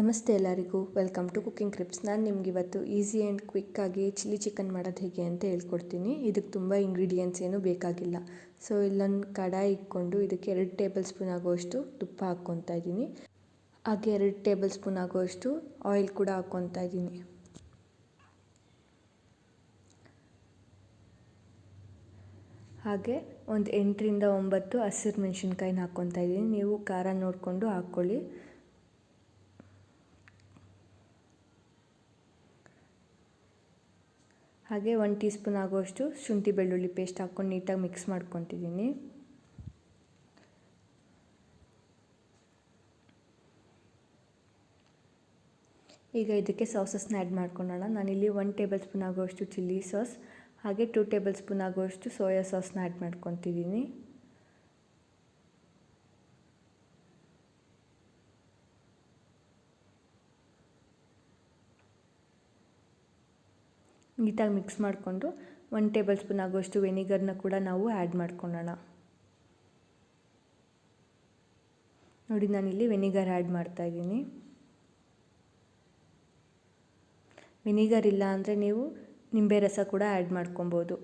ನಮಸ್ತೆ ಎಲ್ಲರಿಗೂ, welcome to cooking clips. ನಾನು ನಿಮ್ಗೆ ಇವತ್ತು ಈಸಿ ಆ್ಯಂಡ್ ಕ್ವಿಕ್ಕಾಗಿ ಚಿಲ್ಲಿ ಚಿಕನ್ ಮಾಡೋದು ಹೇಗೆ ಅಂತ ಹೇಳ್ಕೊಡ್ತೀನಿ. ಇದಕ್ಕೆ ತುಂಬ ಇಂಗ್ರೀಡಿಯೆಂಟ್ಸ್ ಏನೂ ಬೇಕಾಗಿಲ್ಲ. ಸೊ ಇಲ್ಲೊಂದು ಕಡಾಯಿ ಇಟ್ಕೊಂಡು ಇದಕ್ಕೆ 2 ಟೇಬಲ್ ಸ್ಪೂನ್ ಆಗುವಷ್ಟು ತುಪ್ಪ ಹಾಕ್ಕೊತಾ ಇದ್ದೀನಿ. ಹಾಗೆ 2 ಟೇಬಲ್ ಸ್ಪೂನ್ ಆಗುವಷ್ಟು ಆಯಿಲ್ ಕೂಡ ಹಾಕ್ಕೊತಾ ಇದ್ದೀನಿ. ಹಾಗೆ ಒಂದು 8ರಿಂದ 9 ಹಸಿರು ಮೆಣಸಿನ್ಕಾಯಿನ ಹಾಕ್ಕೊತಾ ಇದ್ದೀನಿ. ನೀವು ಖಾರ ನೋಡಿಕೊಂಡು ಹಾಕ್ಕೊಳ್ಳಿ. ಹಾಗೆ 1 ಟೀ ಸ್ಪೂನ್ ಆಗುವಷ್ಟು ಶುಂಠಿ ಬೆಳ್ಳುಳ್ಳಿ ಪೇಸ್ಟ್ ಹಾಕ್ಕೊಂಡು ನೀಟಾಗಿ ಮಿಕ್ಸ್ ಮಾಡ್ಕೊತಿದ್ದೀನಿ. ಈಗ ಇದಕ್ಕೆ ಸಾಸಸ್ನ ಆ್ಯಡ್ ಮಾಡ್ಕೊಳ್ಳೋಣ. ನಾನಿಲ್ಲಿ 1 ಟೇಬಲ್ ಸ್ಪೂನ್ ಆಗುವಷ್ಟು ಚಿಲ್ಲಿ ಸಾಸ್ ಹಾಗೆ 2 ಟೇಬಲ್ ಸ್ಪೂನ್ ಆಗುವಷ್ಟು ಸೋಯಾ ಸಾಸ್ನ ಆ್ಯಡ್ ಮಾಡ್ಕೊತಿದ್ದೀನಿ. ನೀಟಾಗಿ ಮಿಕ್ಸ್ ಮಾಡಿಕೊಂಡು 1 ಟೇಬಲ್ ಸ್ಪೂನ್ ಆಗುವಷ್ಟು ವೆನಿಗರ್ನ ಕೂಡ ನಾವು ಆ್ಯಡ್ ಮಾಡ್ಕೊಳ್ಳೋಣ. ನೋಡಿ, ನಾನಿಲ್ಲಿ ವೆನಿಗರ್ ಆ್ಯಡ್ ಮಾಡ್ತಾಯಿದ್ದೀನಿ. ವೆನಿಗರ್ ಇಲ್ಲ ಅಂದರೆ ನೀವು ನಿಂಬೆ ರಸ ಕೂಡ ಆ್ಯಡ್ ಮಾಡ್ಕೊಬೋದು.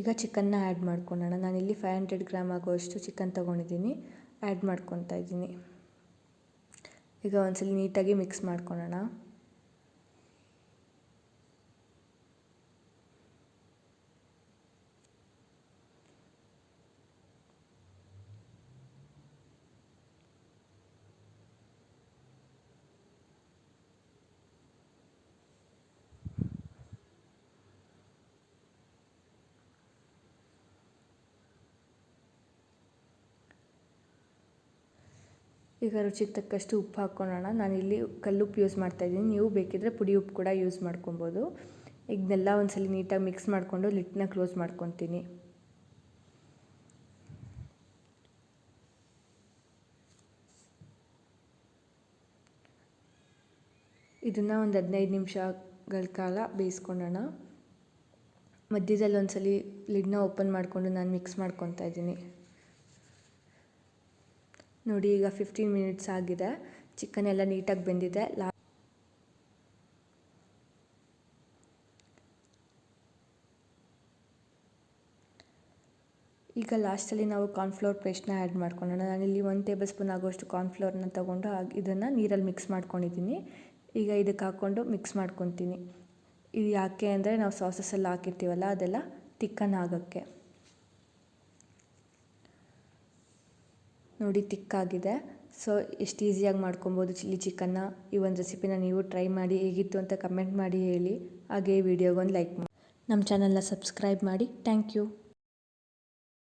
ಈಗ ಚಿಕನ್ನ ಆ್ಯಡ್ ಮಾಡ್ಕೊಳ್ಳೋಣ. ನಾನಿಲ್ಲಿ 500 ಗ್ರಾಮ್ ಆಗುವಷ್ಟು ಚಿಕನ್ ತೊಗೊಂಡಿದ್ದೀನಿ, ಆ್ಯಡ್ ಮಾಡ್ಕೊತಾ ಇದ್ದೀನಿ. ಈಗ ಒಂದ್ಸಲ ನೀಟಾಗಿ ಮಿಕ್ಸ್ ಮಾಡ್ಕೊಳ್ಳೋಣ. ಈಗ ರುಚಿಗೆ ತಕ್ಕಷ್ಟು ಉಪ್ಪು ಹಾಕ್ಕೊಳ್ಳೋಣ. ನಾನಿಲ್ಲಿ ಕಲ್ಲುಪ್ಪು ಯೂಸ್ ಮಾಡ್ತಾಯಿದ್ದೀನಿ, ನೀವು ಬೇಕಿದ್ದರೆ ಪುಡಿ ಉಪ್ಪು ಕೂಡ ಯೂಸ್ ಮಾಡ್ಕೊಬೋದು. ಇದನ್ನೆಲ್ಲ ಒಂದ್ಸಲ ನೀಟಾಗಿ ಮಿಕ್ಸ್ ಮಾಡಿಕೊಂಡು ಲಿಡ್ನ ಕ್ಲೋಸ್ ಮಾಡ್ಕೊತೀನಿ. ಇದನ್ನು ಒಂದು 15 ನಿಮಿಷಗಳ ಕಾಲ ಬೇಯಿಸ್ಕೊಳ್ಳೋಣ. ಮಧ್ಯದಲ್ಲಿ ಒಂದ್ಸಲ ಲಿಡ್ನ ಓಪನ್ ಮಾಡಿಕೊಂಡು ನಾನು ಮಿಕ್ಸ್ ಮಾಡ್ಕೊತಾ ಇದ್ದೀನಿ. ನೋಡಿ, ಈಗ 15 ಮಿನಿಟ್ಸ್ ಆಗಿದೆ. ಚಿಕನ್ ಎಲ್ಲ ನೀಟಾಗಿ ಬೆಂದಿದೆ. ಈಗ ಲಾಸ್ಟಲ್ಲಿ ನಾವು ಕಾರ್ನ್ಫ್ಲೋರ್ ಪೇಸ್ಟ್ನ ಆ್ಯಡ್ ಮಾಡ್ಕೊಳ್ಳೋಣ. ನಾನಿಲ್ಲಿ 1 ಟೇಬಲ್ ಸ್ಪೂನ್ ಆಗುವಷ್ಟು ಕಾರ್ನ್ಫ್ಲೋರ್ನ ತೊಗೊಂಡು ಇದನ್ನು ನೀರಲ್ಲಿ ಮಿಕ್ಸ್ ಮಾಡ್ಕೊಂಡಿದ್ದೀನಿ. ಈಗ ಇದಕ್ಕೆ ಹಾಕ್ಕೊಂಡು ಮಿಕ್ಸ್ ಮಾಡ್ಕೊತೀನಿ. ಇದು ಯಾಕೆ ಅಂದರೆ ನಾವು ಸಾಸಸ್ಸೆಲ್ಲ ಹಾಕಿರ್ತೀವಲ್ಲ, ಅದೆಲ್ಲ ತಿಕ್ಕನ್ ಆಗೋಕ್ಕೆ. ನೋಡಿ, ತಿಕ್ಕಾಗಿದೆ. ಸೊ ಎಷ್ಟು ಈಸಿಯಾಗಿ ಮಾಡ್ಕೊಬೋದು ಚಿಲ್ಲಿ ಚಿಕನ್ನ. ಈ ಒಂದು ರೆಸಿಪಿನ ನೀವು ಟ್ರೈ ಮಾಡಿ, ಹೇಗಿತ್ತು ಅಂತ ಕಮೆಂಟ್ ಮಾಡಿ ಹೇಳಿ. ಹಾಗೆ ಈ ವಿಡಿಯೋಗೊಂದು ಲೈಕ್ ಮಾಡಿ, ನಮ್ಮ ಚಾನಲ್ನ ಸಬ್ಸ್ಕ್ರೈಬ್ ಮಾಡಿ. Thank you.